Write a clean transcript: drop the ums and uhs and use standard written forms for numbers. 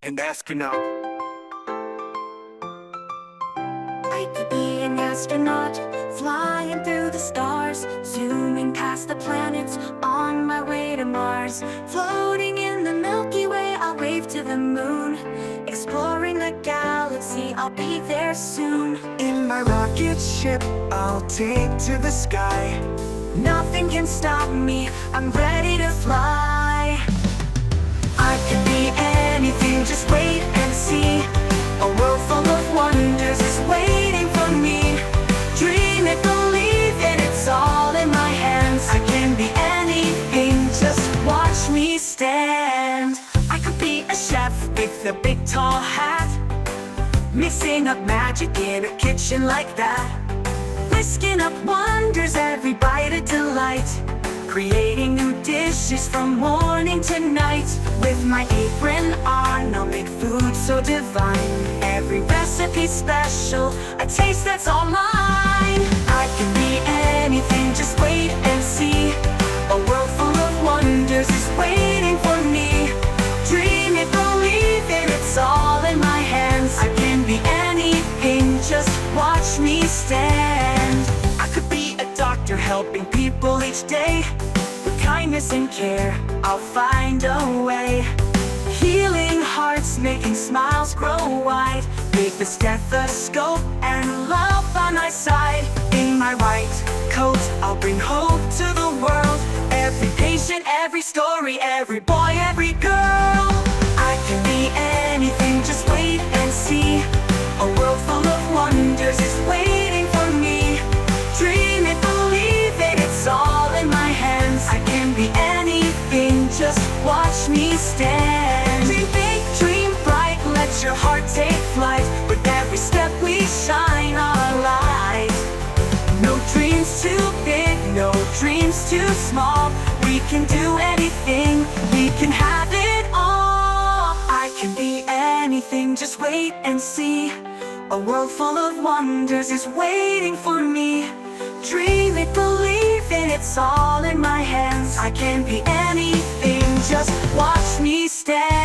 an astronaut. I could be an astronaut, flying through the stars, zooming past the planets, on my way to Mars. Floating in the Milky Way, I'll wave to the moon. Exploring the galaxy, I'll be there soon. In my rocket ship, I'll take to the sky. Nothing can stop me, I'm ready to fly. I could be anything, just wait and see. A world full of wonders is waiting for me. Dream it, believe it, it's all in my hands. I can be anything, just watch me stand. I could be a chef with a big tall hat, mixing up magic in a kitchen like that. Whisking up wonders, every bite a delight. Creating new dishes from morning to night. With my apron on, I'll make food so divine. Every recipe special, a taste that's all mine. I can be anything, just wait and see. A world full of wonders is waiting for me. Dream it, believe it, it's all in my hands. I can be anything, just watch me stand. I could be a doctor helping people each day. With kindness and care, I'll find a way. Healing hearts, making smiles grow wide. With the stethoscope and love by my side. In my white coat, I'll bring hope to the world. Every patient, every story, every boy, every girl. I can be anything, just wait and see. A world full of wonders is waiting for me. Dream it, believe it, it's all in my hands. I can be anything, just watch me stand. Dream big, dream bright, let your heart take flight. With every step we shine our light. No dreams too big, no dreams too small. We can do anything, we can have it all. I can be anything, just wait and see. A world full of wonders is waiting for me. Dream it, believe it, it's all in my hands. I can be anything, just watch me stand.